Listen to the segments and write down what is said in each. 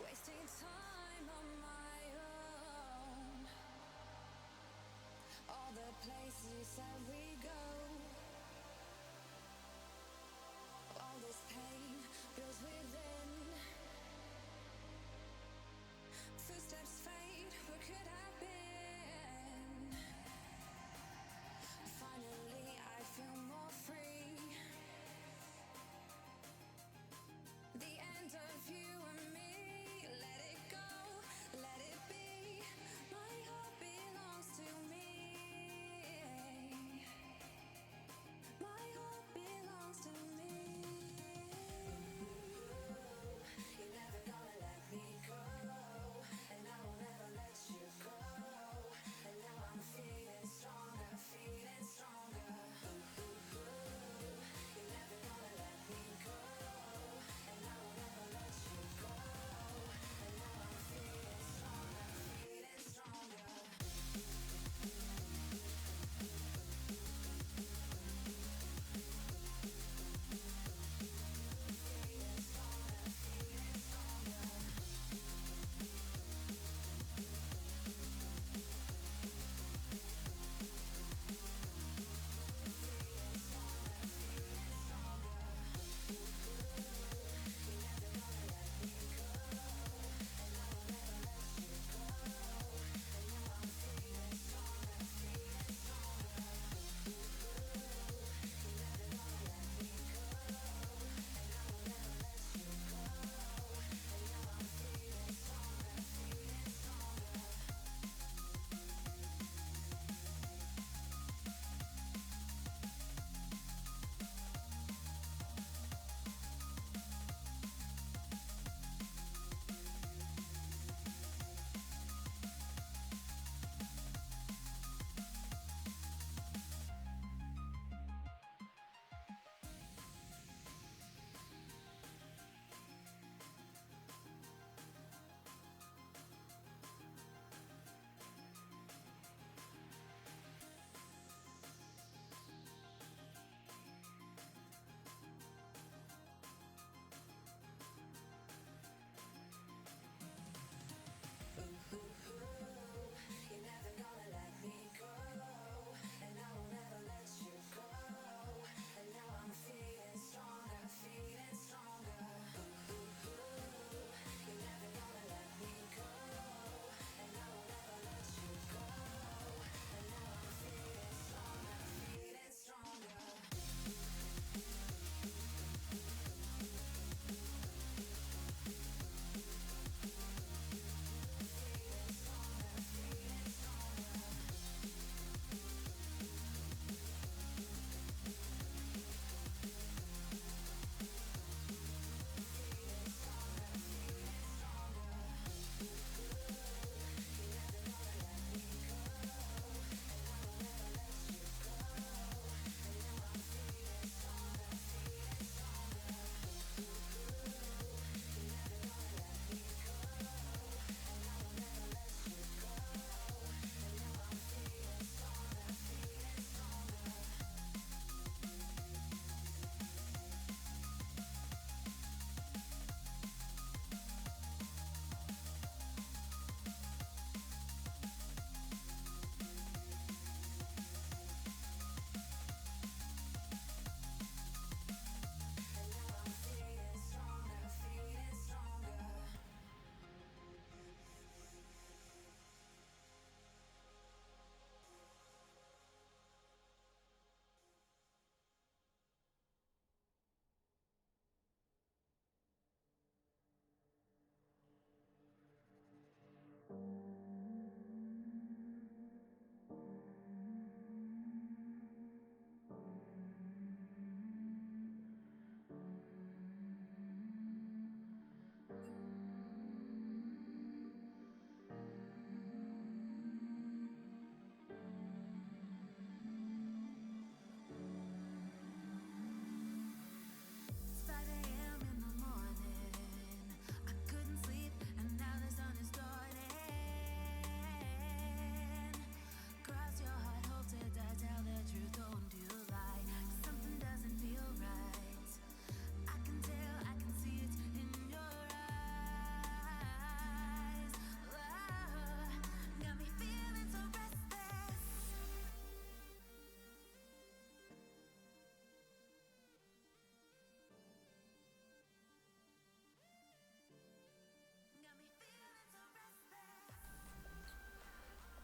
Wasting time on my own. All the places you said we go. All this pain builds within. Footsteps fade, what could have been? Finally I feel more free. The end of you and me. Let it go, let it be. My heart belongs to me.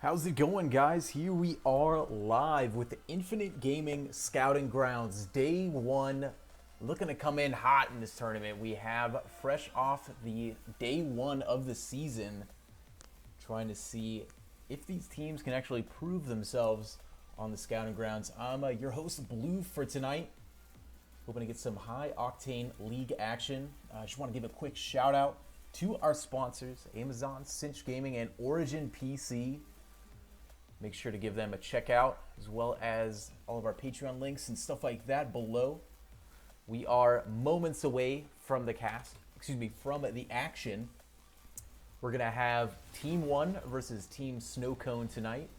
How's it going, guys? Here we are live with the Infinite Gaming Scouting Grounds. Day 1, looking to come in hot in this tournament. We have, fresh off the day 1 of the season, trying to see if these teams can actually prove themselves on the Scouting Grounds. I'm your host, Blue, for tonight. Hoping to get some high-octane league action. I just want to give a quick shout-out to our sponsors, Amazon, Cinch Gaming, and Origin PC. Make sure to give them a check out, as well as all of our Patreon links and stuff like that below. We are moments away from the from the action. We're going to have Team 1 versus Team Snow Cone tonight.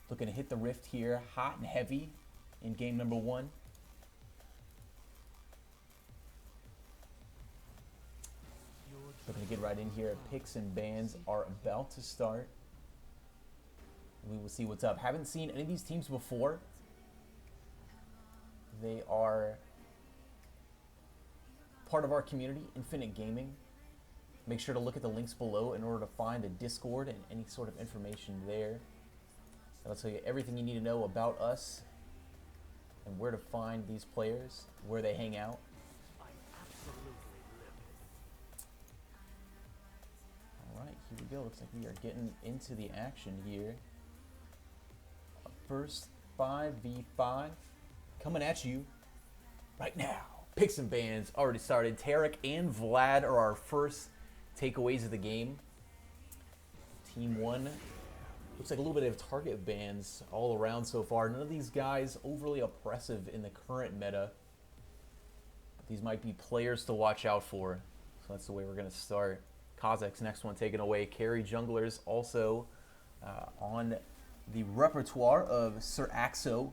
Looking to hit the rift here, hot and heavy in game number 1. Looking to get right in here. Picks and bans are about to start. We will see what's up. Haven't seen any of these teams before. They are part of our community, Infinite Gaming. Make sure to look at the links below in order to find the Discord and any sort of information there. That'll tell you everything you need to know about us and where to find these players, where they hang out. Alright, here we go. Looks like we are getting into the action here. First 5v5 coming at you right now. Picks and bans already started. Tarek and Vlad are our first takeaways of the game. Team 1 looks like a little bit of target bans all around so far. None of these guys overly oppressive in the current meta. These might be players to watch out for. So that's the way we're going to start. Kazakh's next one taken away. Carry junglers also on the repertoire of Sir Axo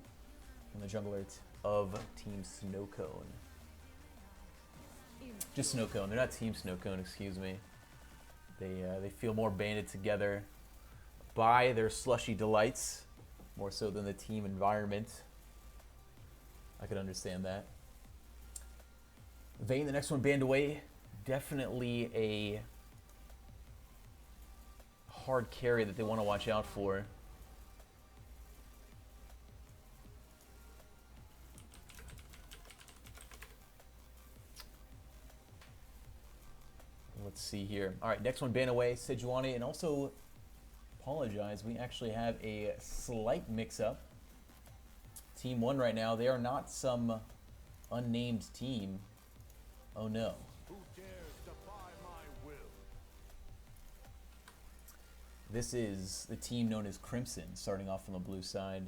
and the jungler of Team Snowcone. Just Snowcone. They're not Team Snowcone, excuse me. They feel more banded together by their slushy delights, more so than the team environment. I could understand that. Vayne, the next one banned away. Definitely a hard carry that they want to watch out for. Let's see here. All right, next one banned away, Sejuani, and also apologize. We actually have a slight mix-up. Team 1 right now, they are not some unnamed team. Oh no. Who dares defy my will? This is the team known as Crimson, starting off on the blue side.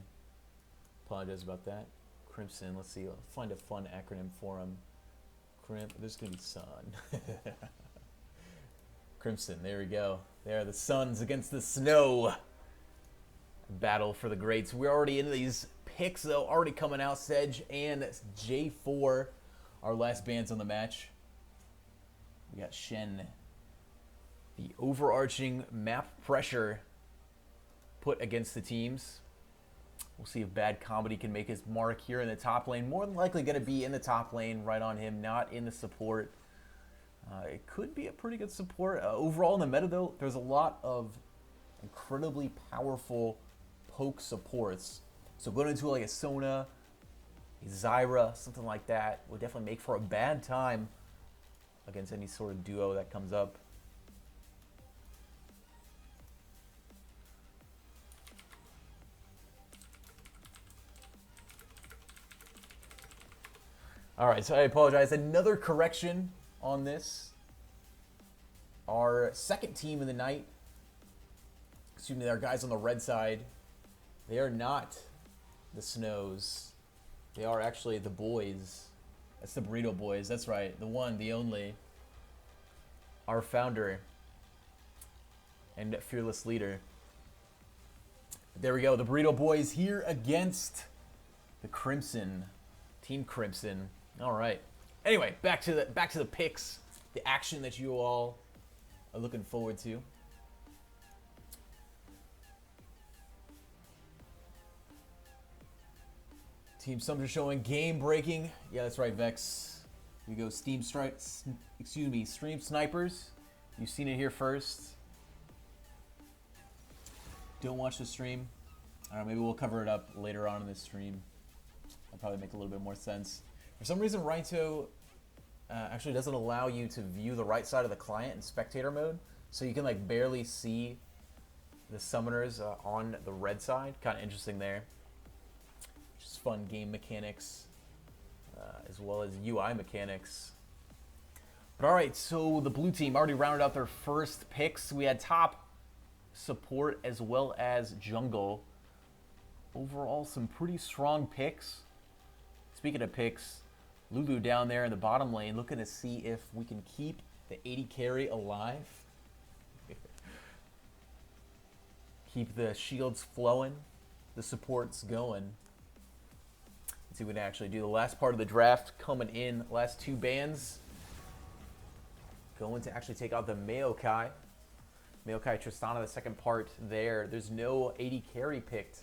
Apologize about that. Crimson, let's see, I'll find a fun acronym for them. There's gonna be Sun. Crimson, there we go. They are the Suns against the Snow. Battle for the greats. We're already into these picks, though. Already coming out. Sedge and J4, our last bans on the match. We got Shen. The overarching map pressure put against the teams. We'll see if Bad Comedy can make his mark here in the top lane. More than likely going to be in the top lane, right on him, not in the support. It could be a pretty good support. Overall in the meta, though, there's a lot of incredibly powerful poke supports. So going into like a Sona, a Zyra, something like that would definitely make for a bad time against any sort of duo that comes up. All right, so I apologize. Another correction on this. Our second team of the night, excuse me, our guys on the red side, they are not the Snows. They are actually the boys. That's the Burrito Boys. That's right. The one, the only. Our founder and fearless leader. There we go. The Burrito Boys here against the Crimson. Team Crimson. All right. Anyway, back to the picks, the action that you all are looking forward to. Team Sums are showing game breaking. Yeah, that's right, Vex. Here we go. Stream Snipers. You've seen it here first. don't watch the stream, I don't know, maybe we'll cover it up later on in this stream. That'll probably make a little bit more sense. For some reason, Raito actually doesn't allow you to view the right side of the client in spectator mode, so you can like barely see the summoners on the red side. Kind of interesting there. Just fun game mechanics, as well as UI mechanics. But alright, so the blue team already rounded out their first picks. We had top, support, as well as jungle. Overall, some pretty strong picks. Speaking of picks, Lulu down there in the bottom lane looking to see if we can keep the 80 carry alive. Keep the shields flowing, the supports going. Let's see what we can actually do. The last part of the draft coming in, last two bans. Going to actually take out the Maokai. Maokai Tristana, the second part there. There's no 80 carry picked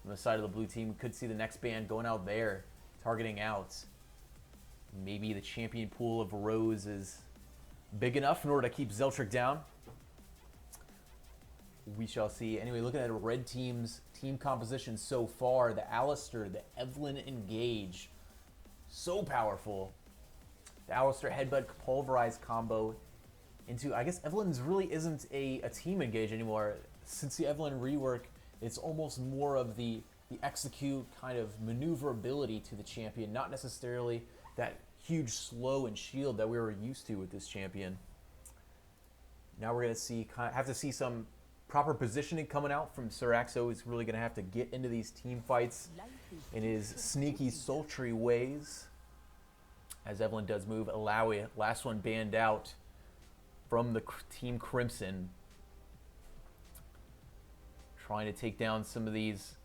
on the side of the blue team. We could see the next ban going out there, targeting out. Maybe the champion pool of Rose is big enough in order to keep Zeltric down. We shall see. Anyway, looking at a red team's team composition so far, the Alistar, the Evelynn Engage, so powerful. The Alistar Headbutt Pulverize combo into, I guess Evelynn's really isn't a team engage anymore. Since the Evelynn rework, it's almost more of the execute kind of maneuverability to the champion, not necessarily that huge slow and shield that we were used to with this champion. Now we're going to have to see some proper positioning coming out from Siraxo. He's really going to have to get into these team fights in his sneaky, sultry ways. As Evelynn does move, Alawi, last one banned out from the Team Crimson. Trying to take down some of these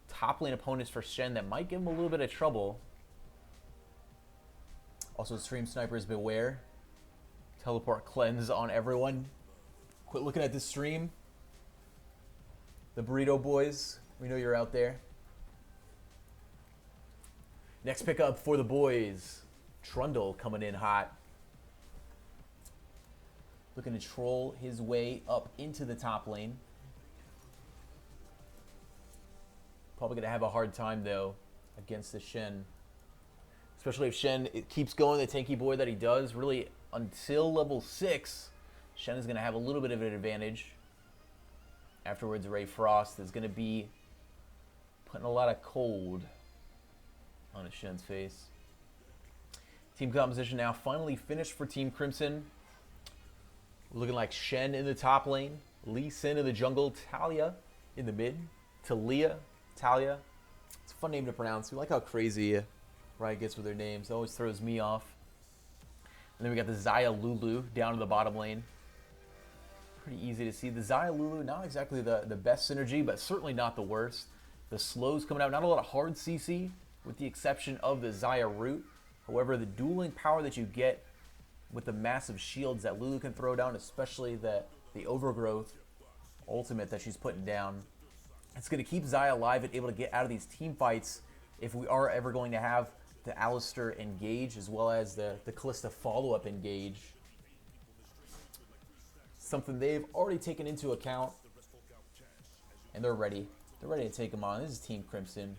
top lane opponents for Shen that might give him a little bit of trouble. Also, stream snipers beware. Teleport cleanse on everyone. Quit looking at this stream. The Burrito Boys, we know you're out there. Next pickup for the boys. Trundle coming in hot. Looking to troll his way up into the top lane. Probably going to have a hard time, though, against the Shen. Especially if Shen keeps going the tanky boy that he does. Really, until level 6, Shen is going to have a little bit of an advantage. Afterwards, Ray Frost is going to be putting a lot of cold on his Shen's face. Team composition now finally finished for Team Crimson. Looking like Shen in the top lane, Lee Sin in the jungle, Talia in the mid, Talia, Talia. It's a fun name to pronounce. We like how crazy Riot gets with their names. It always throws me off. And then we got the Xayah Lulu down in the bottom lane. Pretty easy to see. The Xayah Lulu, not exactly the best synergy, but certainly not the worst. The slows coming out, not a lot of hard CC, with the exception of the Xayah root. However, the dueling power that you get with the massive shields that Lulu can throw down, especially the Overgrowth ultimate that she's putting down, it's going to keep Xayah alive and able to get out of these team fights if we are ever going to have the Alistar engage as well as the Kalista follow-up engage. Something they've already taken into account, and they're ready. They're ready to take them on. This is Team Crimson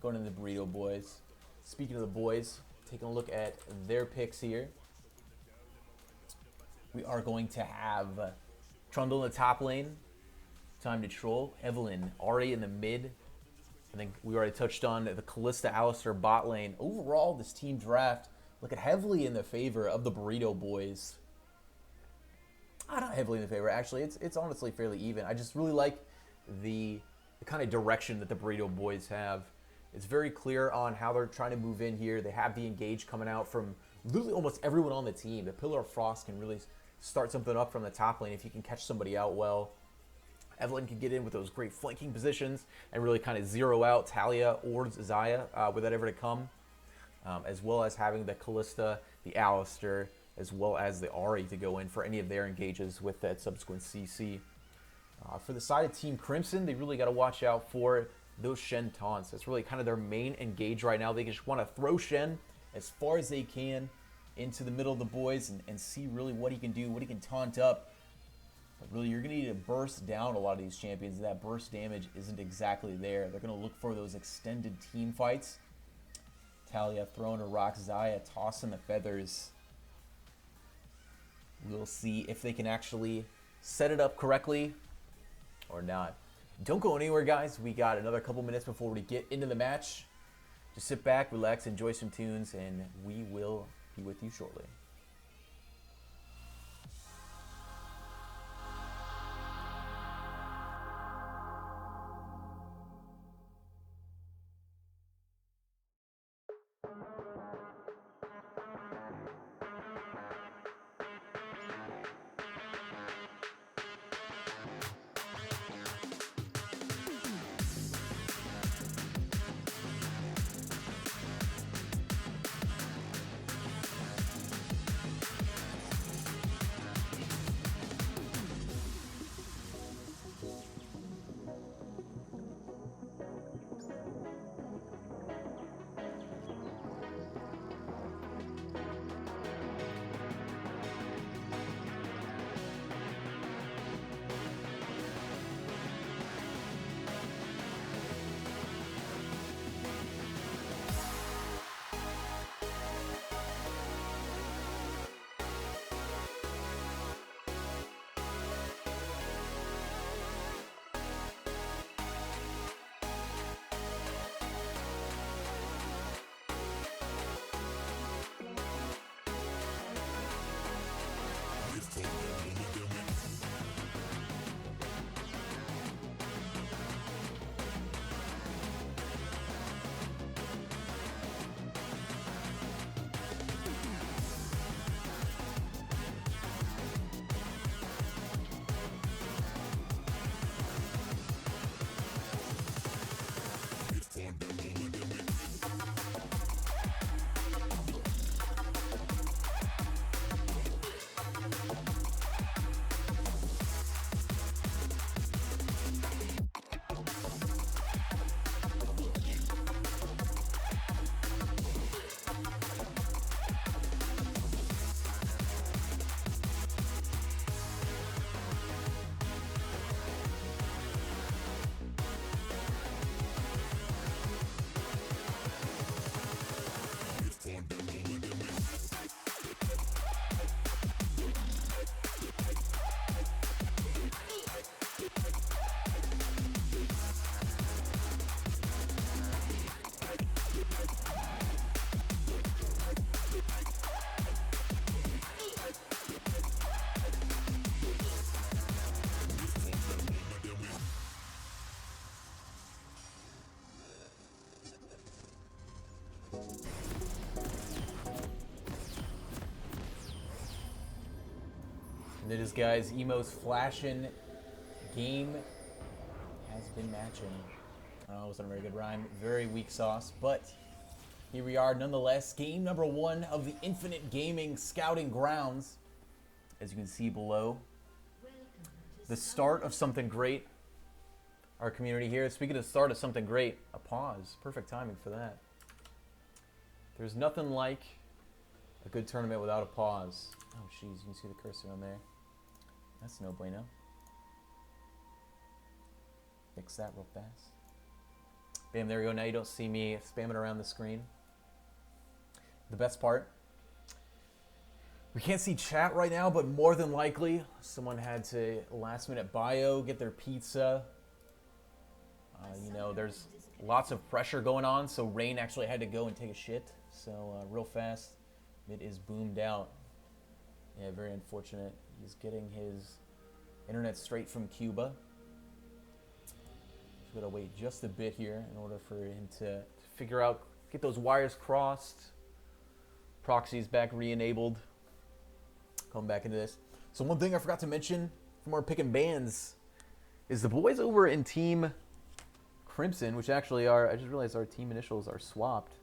going to the Burrito Boys. Speaking of the boys, taking a look at their picks here. We are going to have Trundle in the top lane. Time to troll. Evelynn already in the mid. I think we already touched on the Kalista Alistar bot lane. Overall, this team draft looking heavily in the favor of the Burrito Boys. Not heavily in the favor, actually. It's honestly fairly even. I just really like the kind of direction that the Burrito Boys have. It's very clear on how they're trying to move in here. They have the engage coming out from literally almost everyone on the team. The Pillar of Frost can really start something up from the top lane if you can catch somebody out well. Evelynn can get in with those great flanking positions and really kind of zero out Talia or Xayah were that ever to come. As well as having the Kalista, the Alistar, as well as the Ahri to go in for any of their engages with that subsequent CC. For the side of Team Crimson, they really got to watch out for those Shen taunts. That's really kind of their main engage right now. They just want to throw Shen as far as they can into the middle of the boys and see really what he can do, what he can taunt up. But really, you're going to need to burst down a lot of these champions. That burst damage isn't exactly there. They're going to look for those extended team fights. Talia throwing a rock, Xayah tossing the feathers. We'll see if they can actually set it up correctly or not. Don't go anywhere, guys. We got another couple minutes before we get into the match. Just sit back, relax, enjoy some tunes, and we will be with you shortly. And it is, guys, Emo's flashing. Game has been matching. Oh, it wasn't a very good rhyme. Very weak sauce, but here we are nonetheless. Game number 1 of the Infinite Gaming Scouting Grounds. As you can see below, the start of something great. Our community here. Speaking of the start of something great, a pause. Perfect timing for that. There's nothing like a good tournament without a pause. Oh, jeez, you can see the cursor on there. That's no bueno. Fix that real fast. Bam, there we go. Now you don't see me spamming around the screen. The best part, we can't see chat right now, but more than likely, someone had to last minute bio, get their pizza. You know, there's lots of pressure going on, so Rain actually had to go and take a shit. So real fast, it is boomed out. Yeah, very unfortunate. He's getting his internet straight from Cuba. Just gotta wait just a bit here in order for him to figure out, get those wires crossed. Proxies back re-enabled. Come back into this. So one thing I forgot to mention from our picking bands is the boys over in Team Crimson, which actually are, I just realized our team initials are swapped.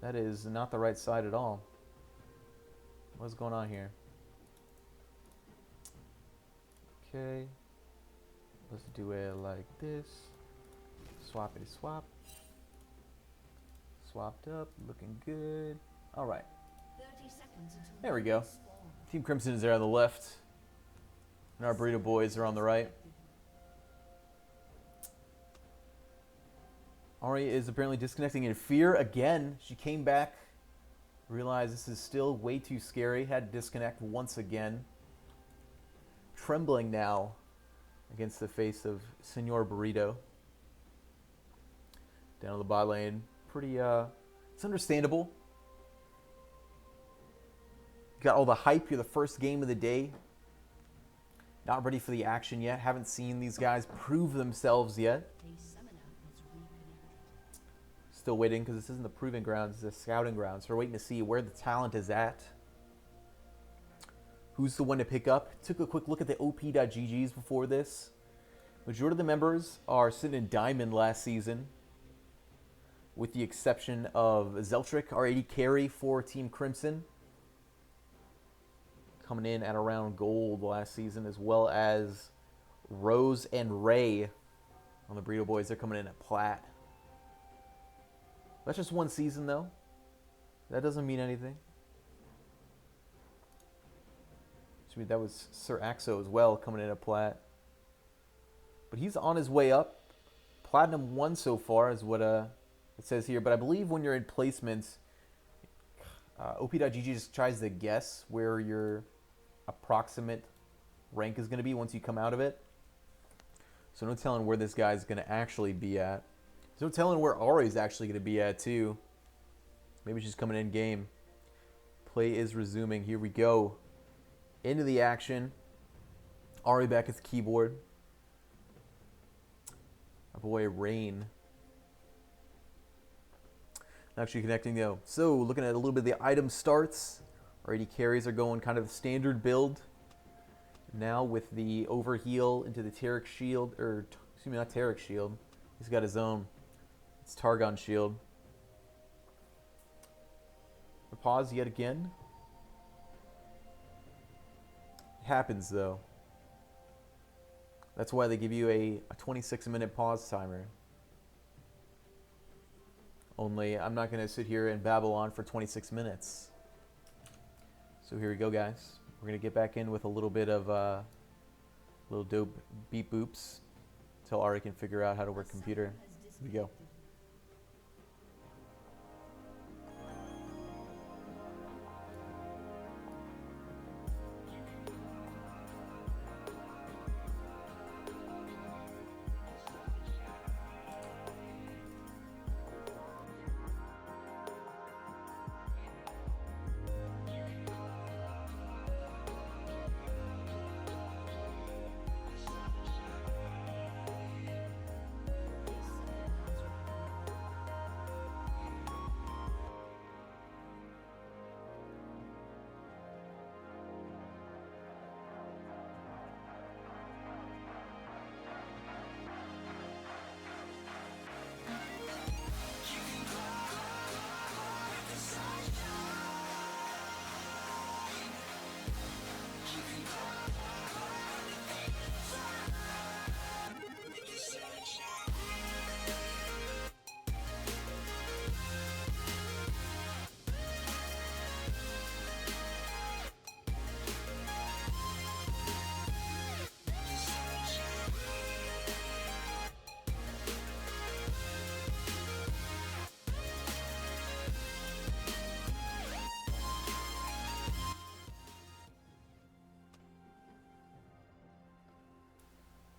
That is not the right side at all. What's going on here? Okay. Let's do it like this. Swappity swap. Swapped up, looking good. All right. 30 seconds until There we go. spawn. Team Crimson is there on the left. And our Burrito boys are on the right. Ari is apparently disconnecting in fear again. She came back, realized this is still way too scary, had to disconnect once again. Trembling now against the face of Senor Burrito. Down to the bot lane. Pretty, it's understandable. Got all the hype. You're the first game of the day. Not ready for the action yet. Haven't seen these guys prove themselves yet. Still waiting because this isn't the proving grounds, it's the scouting grounds. So we're waiting to see where the talent is at. Who's the one to pick up? Took a quick look at the OP.GGs before this. Majority of the members are sitting in Diamond last season, with the exception of Zeltric, our AD carry for Team Crimson, coming in at around Gold last season, as well as Rose and Ray on the Burrito Boys. They're coming in at Plat. That's just one season, though. That doesn't mean anything. That was Sir Axo as well, coming in at Plat. But he's on his way up. Platinum 1 so far is what it says here. But I believe when you're in placements, OP.GG just tries to guess where your approximate rank is going to be once you come out of it. So no telling where this guy's going to actually be at. There's no telling where Ari's actually going to be at, too. Maybe she's coming in game. Play is resuming. Here we go. Into the action. Ari back at the keyboard. Our boy Rain. Actually connecting though. So looking at a little bit of the item starts. Our AD carries are going kind of the standard build. Now with the overheal into the Taric shield, or excuse me, not Taric shield. He's got his own. It's Targon shield. A pause yet again. Happens though. That's why they give you a 26-minute pause timer. Only I'm not going to sit here and babble on for 26 minutes. So here we go, guys. We're going to get back in with a little bit of little dope beep boops until Ari can figure out how to work computer. Here we go.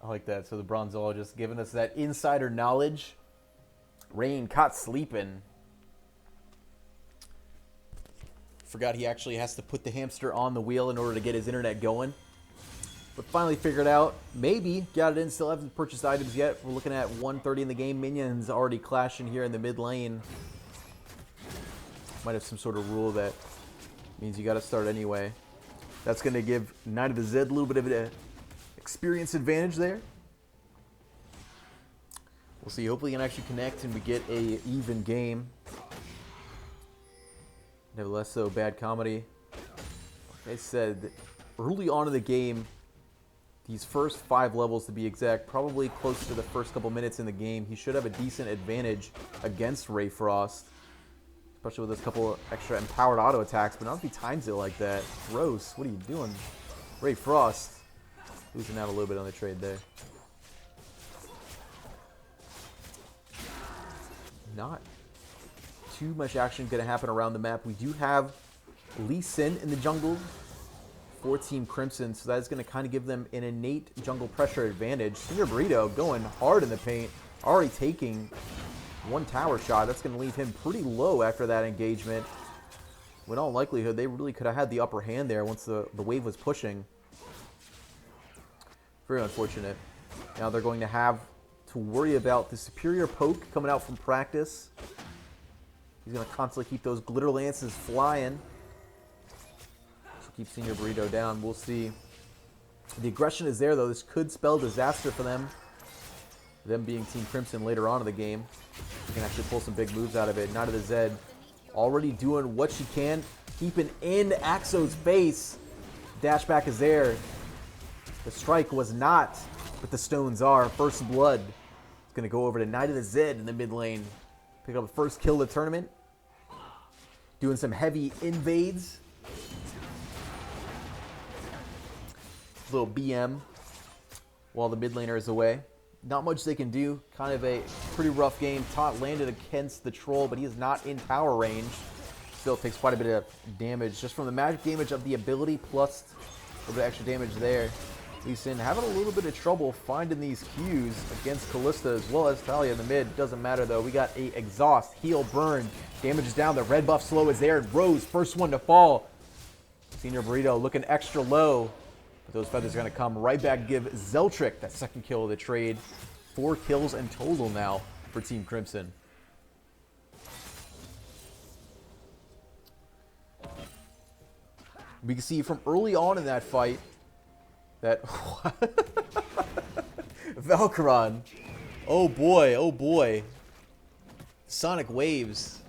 I like that. So the bronzologist giving us that insider knowledge. Rain caught sleeping. Forgot he actually has to put the hamster on the wheel in order to get his internet going. But finally figured out. Maybe got it in. Still haven't purchased items yet. We're looking at 1:30 in the game. Minions already clashing here in the mid lane. Might have some sort of rule that means you got to start anyway. That's going to give Knight of the Zed a little bit of an experience advantage there. We'll see. Hopefully you can actually connect and we get a even game. Nevertheless, so bad comedy. Like I said, early on in the game, these first 5 levels to be exact, probably close to the first couple minutes in the game, he should have a decent advantage against Ray Frost. Especially with this couple of extra empowered auto attacks, but not if he times it like that. Gross, what are you doing? Ray Frost. Losing out a little bit on the trade there. Not too much action going to happen around the map. We do have Lee Sin in the jungle for Team Crimson, so that's going to kind of give them an innate jungle pressure advantage. Senior Burrito going hard in the paint, already taking one tower shot. That's going to leave him pretty low after that engagement. In all likelihood, they really could have had the upper hand there once the wave was pushing. Very unfortunate. Now they're going to have to worry about the superior poke coming out from practice. He's going to constantly keep those glitter lances flying. So keep Senior Burrito down. We'll see. The aggression is there, though. This could spell disaster for them. Them being Team Crimson later on in the game. You can actually pull some big moves out of it. Knight of the Zed already doing what she can. Keeping in Axo's face. Dashback is there. The strike was not, but the stones are. First blood. It's going to go over to Knight of the Zed in the mid lane. Pick up the first kill of the tournament. Doing some heavy invades. Little BM while the mid laner is away. Not much they can do. Kind of a pretty rough game. Taunt landed against the troll, but he is not in tower range. Still takes quite a bit of damage just from the magic damage of the ability plus a little bit of extra damage there. Lee Sin having a little bit of trouble finding these Qs against Kalista as well as Talia in the mid. Doesn't matter though. We got a exhaust, heal, burn. Damage is down. The red buff slow is there. And Rose, first one to fall. Senior Burrito looking extra low. But those feathers are going to come right back. Give Zeltrick that second kill of the trade. 4 kills in total now for Team Crimson. We can see from early on in that fight that Valkyron, oh boy, Sonic Waves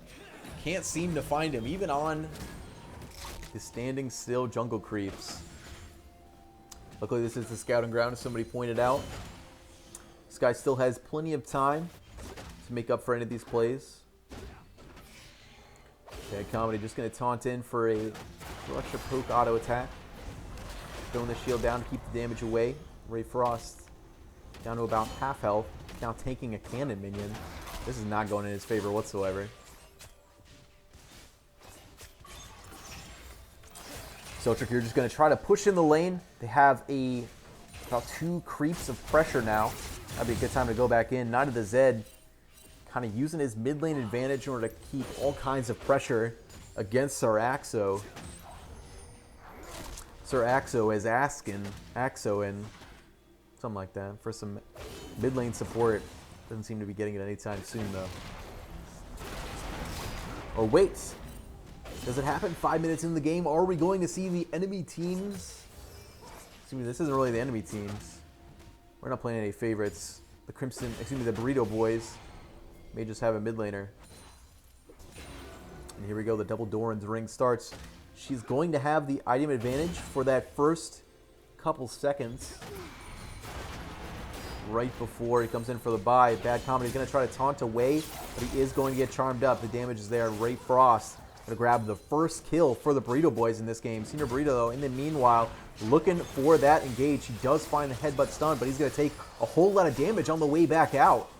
can't seem to find him even on the standing still jungle creeps. Luckily this is the scouting ground, as somebody pointed out. This guy still has plenty of time to make up for any of these plays. Bad Comedy just going to taunt in for a extra poke auto attack. Throwing the shield down to keep the damage away. Ray Frost down to about half health. Now tanking a cannon minion. This is not going in his favor whatsoever. Zeltrick, you're just going to try to push in the lane. They have about 2 creeps of pressure now. That'd be a good time to go back in. Knight of the Zed kind of using his mid lane advantage in order to keep all kinds of pressure against Sir Axo. Sir Axo is asking Axo in something like that for some mid lane support. Doesn't seem to be getting it anytime soon though. Or wait, does it happen 5 minutes in the game? Are we going to see the enemy teams? Excuse me, this isn't really the enemy teams. We're not playing any favorites. The Crimson, excuse me, the Burrito Boys may just have a mid laner. And here we go, the double Doran's ring starts. She's going to have the item advantage for that first couple seconds. Right before he comes in for the buy. Bad Comedy is going to try to taunt away, but he is going to get charmed up. The damage is there. Ray Frost going to grab the first kill for the Burrito Boys in this game. Senior Burrito, though, in the meanwhile, looking for that engage. He does find the headbutt stun, but he's going to take a whole lot of damage on the way back out.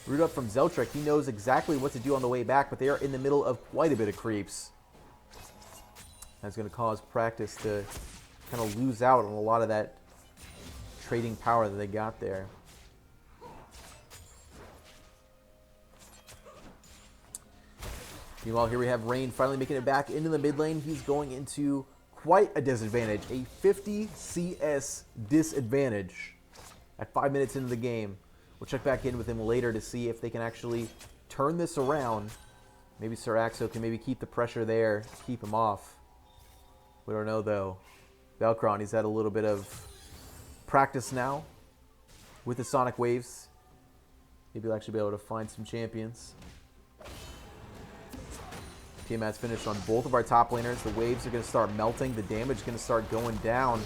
Root up from Zeltrick. He knows exactly what to do on the way back, but they are in the middle of quite a bit of creeps. That's going to cause Practice to kind of lose out on a lot of that trading power that they got there. Meanwhile, here we have Rain finally making it back into the mid lane. He's going into quite a disadvantage, a 50 CS disadvantage at 5 minutes into the game. We'll check back in with him later to see if they can actually turn this around. Maybe Sir Axo can maybe keep the pressure there, keep him off. We don't know though. Valkyron, he's had a little bit of practice now with the Sonic Waves. Maybe he'll actually be able to find some champions. Tiamat's finished on both of our top laners. The waves are going to start melting. The damage is going to start going down.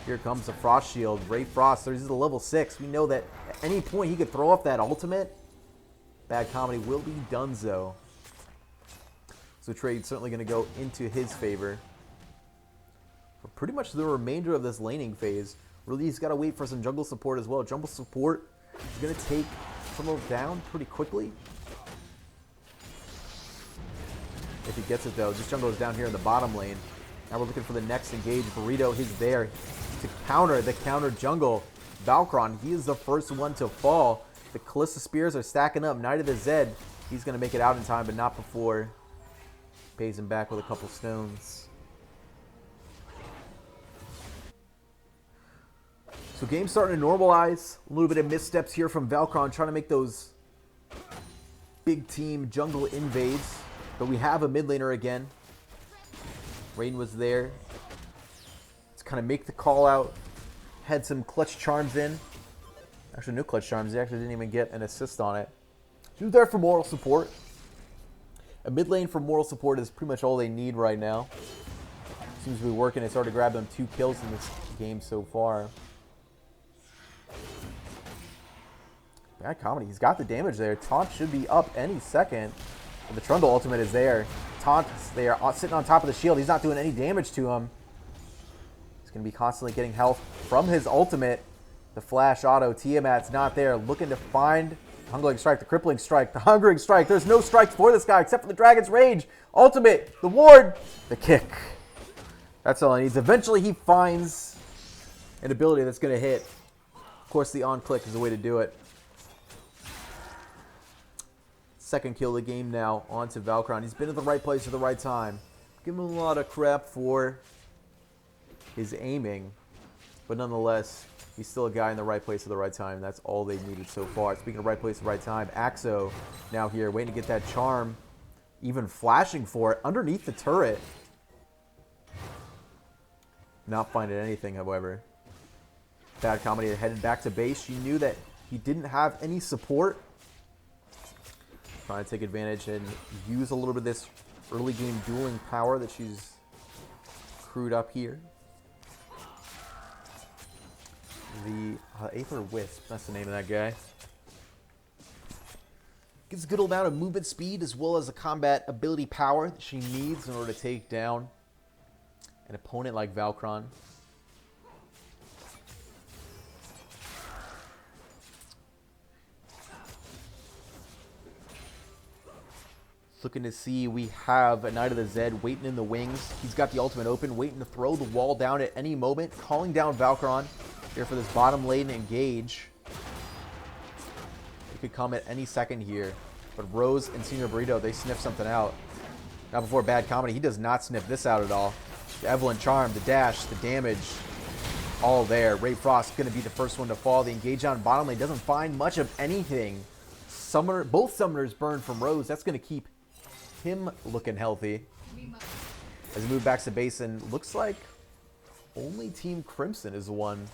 Here comes the Frost Shield. Ray Frost, this is a level 6. We know that at any point he could throw off that ultimate. Bad Comedy will be donezo. So trade's certainly going to go into his favor. For pretty much the remainder of this laning phase, Really, he's got to wait for some jungle support as well. Jungle support is going to take Primo down pretty quickly. If he gets it, though. This jungle is down here in the bottom lane. Now we're looking for the next engage. Burrito, he's there to counter the counter jungle. Valkron, he is the first one to fall. The Kalista Spears are stacking up. Knight of the Zed, he's going to make it out in time, but not before. Pays him back with a couple stones. So game's starting to normalize. A little bit of missteps here from Valkron, trying to make those big team jungle invades. But we have a mid laner again. Rain was there. Let's kind of make the call out. Had some clutch charms in. Actually, no clutch charms. They actually didn't even get an assist on it. He was there for moral support. A mid lane for moral support is pretty much all they need right now. Seems to be working. It's already grabbed them 2 kills in this game so far. Bad comedy. He's got the damage there. Taunt should be up any second. And the Trundle ultimate is there. Taunt is there, sitting on top of the shield. He's not doing any damage to him. He's going to be constantly getting health from his ultimate. The flash auto. Tiamat's not there. Looking to find Hungering Strike, the Crippling Strike, the Hungering Strike. There's no strikes for this guy except for the Dragon's Rage. Ultimate, the ward, the kick. That's all he needs. Eventually he finds an ability that's going to hit. Of course, the on-click is the way to do it. Second kill of the game now onto Valkron. He's been at the right place at the right time. Give him a lot of crap for his aiming, but nonetheless, he's still a guy in the right place at the right time. That's all they needed so far. Speaking of right place at the right time, Axo now here, waiting to get that charm, even flashing for it underneath the turret. Not finding anything, however. Bad comedy headed back to base. She knew that he didn't have any support. Trying to take advantage and use a little bit of this early game dueling power that she's crewed up here. The Aether Wisp, that's the name of that guy. Gives a good amount of movement speed as well as the combat ability power that she needs in order to take down an opponent like Valkron. Looking to see, we have a Knight of the Zed waiting in the wings. He's got the ultimate open, waiting to throw the wall down at any moment. Calling down Valkron here for this bottom lane engage. It could come at any second here. But Rose and Senior Burrito, they sniff something out. Now before Bad Comedy, he does not sniff this out at all. The Evelynn Charm, the dash, the damage, all there. Ray Frost going to be the first one to fall. The engage on bottom lane doesn't find much of anything. Both summoners burn from Rose. That's going to keep him looking healthy. As he moves back to base, and looks like only Team Crimson is the one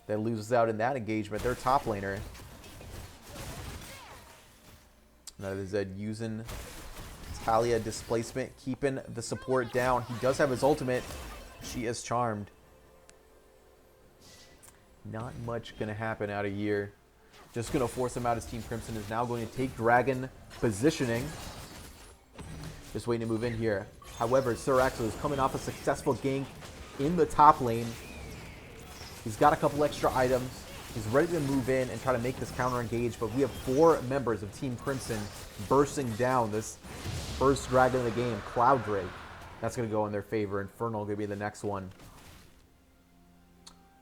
that loses out in that engagement. Their top laner. Now Zed using Talia displacement, keeping the support down. He does have his ultimate. She is charmed. Not much going to happen out of here. Just going to force him out as Team Crimson is now going to take Dragon positioning. Just waiting to move in here. However, Sir Axel is coming off a successful gank in the top lane. He's got a couple extra items. He's ready to move in and try to make this counter engage, but we have 4 members of Team Crimson bursting down this first dragon of the game, Cloud Drake. That's going to go in their favor. Infernal going to be the next one.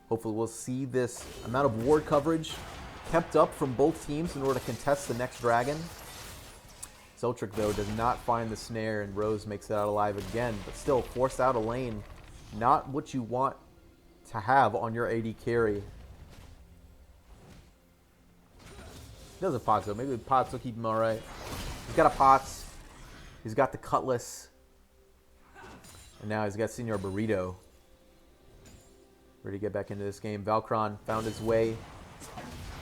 Hopefully we'll see this amount of ward coverage kept up from both teams in order to contest the next dragon. Seltrick, though, does not find the snare, and Rose makes it out alive again, but still forced out a lane. Not what you want to have on your AD carry. He does have pots, though. Maybe the pots will keep him alright. He's got a pots. He's got the cutlass. And now he's got Senior Burrito. Ready to get back into this game. Valkron found his way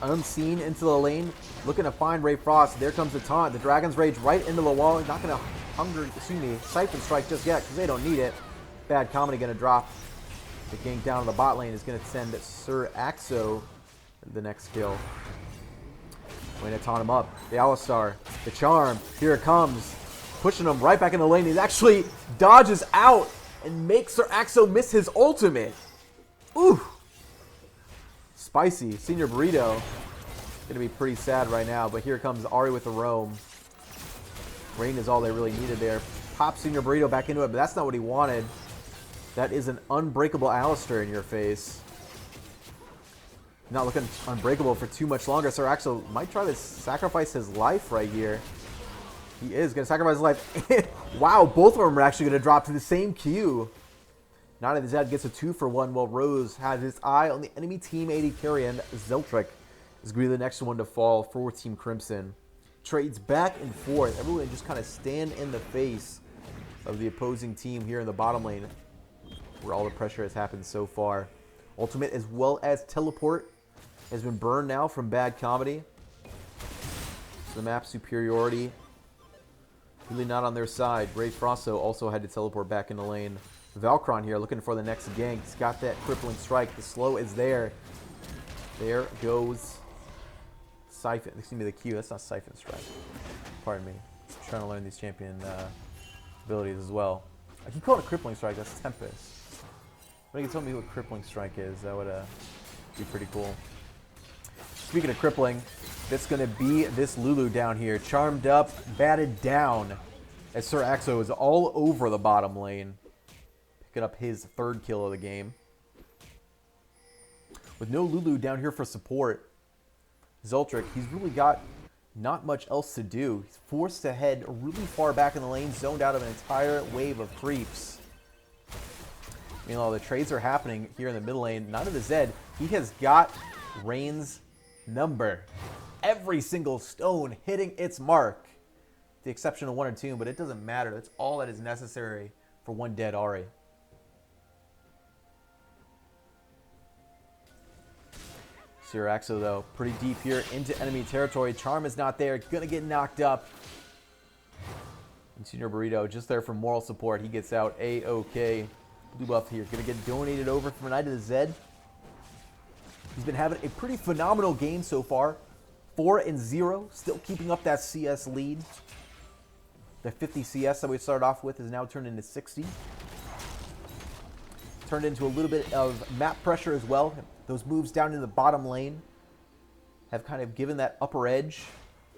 unseen into the lane, looking to find Ray Frost. There comes the taunt. The Dragon's Rage right into the wall. He's not going to Siphon Strike just yet because they don't need it. Bad Comedy going to drop. The gank down to the bot lane is going to send Sir Axo the next kill. Going to taunt him up. The Alistar, the Charm, here it comes. Pushing him right back in the lane. He actually dodges out and makes Sir Axo miss his ultimate. Ooh. spicy. Senior Burrito gonna be pretty sad right now, but here comes Ari with the roam. Rain is all they really needed there. Pop Senior Burrito back into it, but that's not what he wanted. That is an unbreakable Alistair in your face. Not looking unbreakable for too much longer. Sir Axel might try to sacrifice his life right here. He is going to sacrifice his life. Wow, both of them are actually going to drop to the same queue. Night of the Zed gets a 2-for-1 while Rose has his eye on the enemy Team 80 carrion. Zeltric is going to be the next one to fall for Team Crimson. Trades back and forth. Everyone just kind of stand in the face of the opposing team here in the bottom lane, where all the pressure has happened so far. Ultimate as well as Teleport has been burned now from Bad Comedy. So the map superiority really not on their side. Ray Frosto also had to teleport back in the lane. Valkron here looking for the next gank. He's got that crippling strike. The slow is there. There goes Siphon. Excuse me, the Q. That's not Siphon Strike. Pardon me. I'm trying to learn these champion abilities as well. I keep calling it Crippling Strike. That's Tempest. But you can tell me what Crippling Strike is. That would be pretty cool. Speaking of crippling, that's going to be this Lulu down here. Charmed up, batted down, as Sir Axo is all over the bottom lane. Picking up his third kill of the game. With no Lulu down here for support, Zeltric, he's really got not much else to do. He's forced to head really far back in the lane, zoned out of an entire wave of creeps. Meanwhile, the trades are happening here in the middle lane. None of the Zed, he has got Rain's number. Every single stone hitting its mark. With the exception of 1 or 2, but it doesn't matter. That's all that is necessary for one dead Ari. Sir Axo, though, pretty deep here into enemy territory. Charm is not there. Gonna get knocked up. And Senior Burrito just there for moral support. He gets out A-OK. Blue buff here. Gonna get donated over from Night of the Zed. He's been having a pretty phenomenal game so far. 4-0. Still keeping up that CS lead. The 50 CS that we started off with is now turned into 60. Turned into a little bit of map pressure as well. Those moves down in the bottom lane have kind of given that upper edge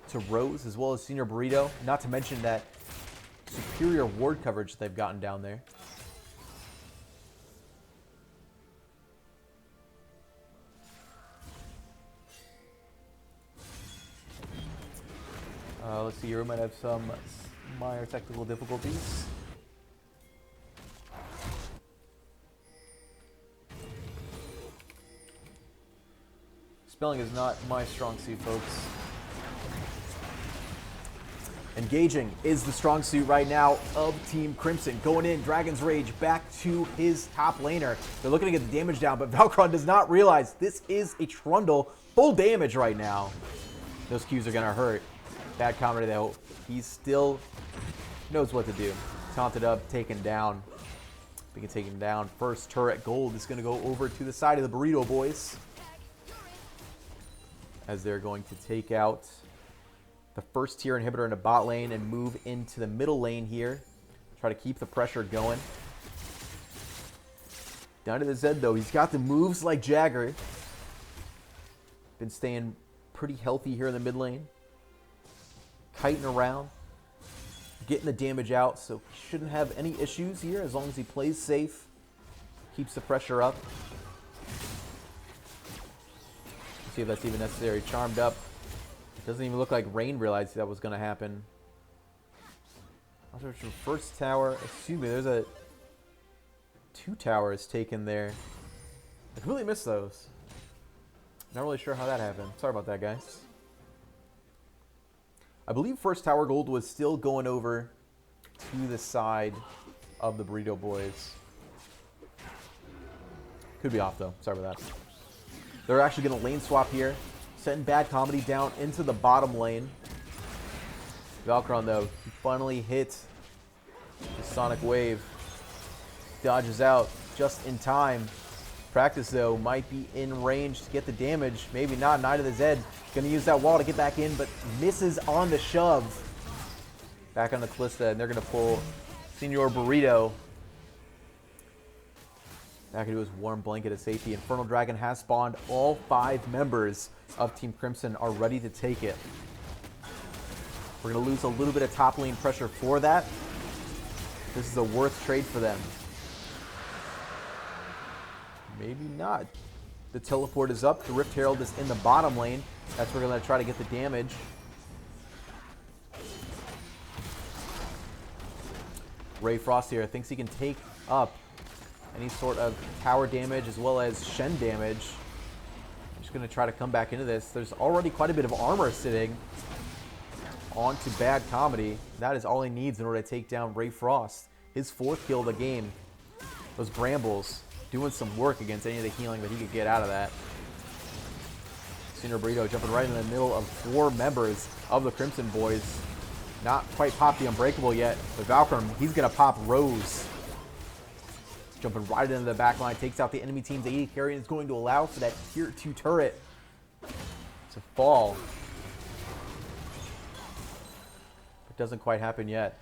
to Rose as well as Senior Burrito. Not to mention that superior ward coverage they've gotten down there. Let's see here. We might have some minor technical difficulties. Spelling is not my strong suit, folks. Engaging is the strong suit right now of Team Crimson. Going in, Dragon's Rage back to his top laner. They're looking to get the damage down, but Valkron does not realize this is a Trundle. Full damage right now. Those Qs are going to hurt. Bad comedy though. He still knows what to do. Taunted up, taken down. We can take him down. First turret gold is going to go over to the side of the Burrito Boys, as they're going to take out the first tier inhibitor in the bot lane and move into the middle lane here. Try to keep the pressure going. Down to the Zed though. He's got the moves like Jagger. Been staying pretty healthy here in the mid lane. Kiting around. Getting the damage out, so he shouldn't have any issues here as long as he plays safe. Keeps the pressure up. See if that's even necessary. Charmed up. It doesn't even look like Rain realized that was going to happen. First tower. Excuse me, there's a 2 towers taken there. I completely missed those. Not really sure how that happened. Sorry about that, guys. I believe first tower gold was still going over to the side of the Burrito Boys. Could be off though. Sorry about that. They're actually going to lane swap here. Sending Bad Comedy down into the bottom lane. Valkron though, he finally hits the Sonic Wave. Dodges out just in time. Practice though might be in range to get the damage. Maybe not. Night of the Zed going to use that wall to get back in, but misses on the shove. Back on the Kalista, and they're going to pull Senior Burrito. Back into his warm blanket of safety. Infernal Dragon has spawned. All 5 members of Team Crimson are ready to take it. We're going to lose a little bit of top lane pressure for that. This is a worth trade for them. Maybe not. The teleport is up. The Rift Herald is in the bottom lane. That's where we're going to try to get the damage. Ray Frost here thinks he can take up any sort of tower damage as well as Shen damage. Just going to try to come back into this. There's already quite a bit of armor sitting onto Bad Comedy. That is all he needs in order to take down Ray Frost. His 4th kill of the game. Those Brambles doing some work against any of the healing that he could get out of that. Senior Burrito jumping right in the middle of 4 members of the Crimson Boys. Not quite popped the Unbreakable yet, but Valkyrie, he's going to pop Rose. Jumping right into the back line, takes out the enemy team's AD carry, and is going to allow for that tier 2 turret to fall. It doesn't quite happen yet.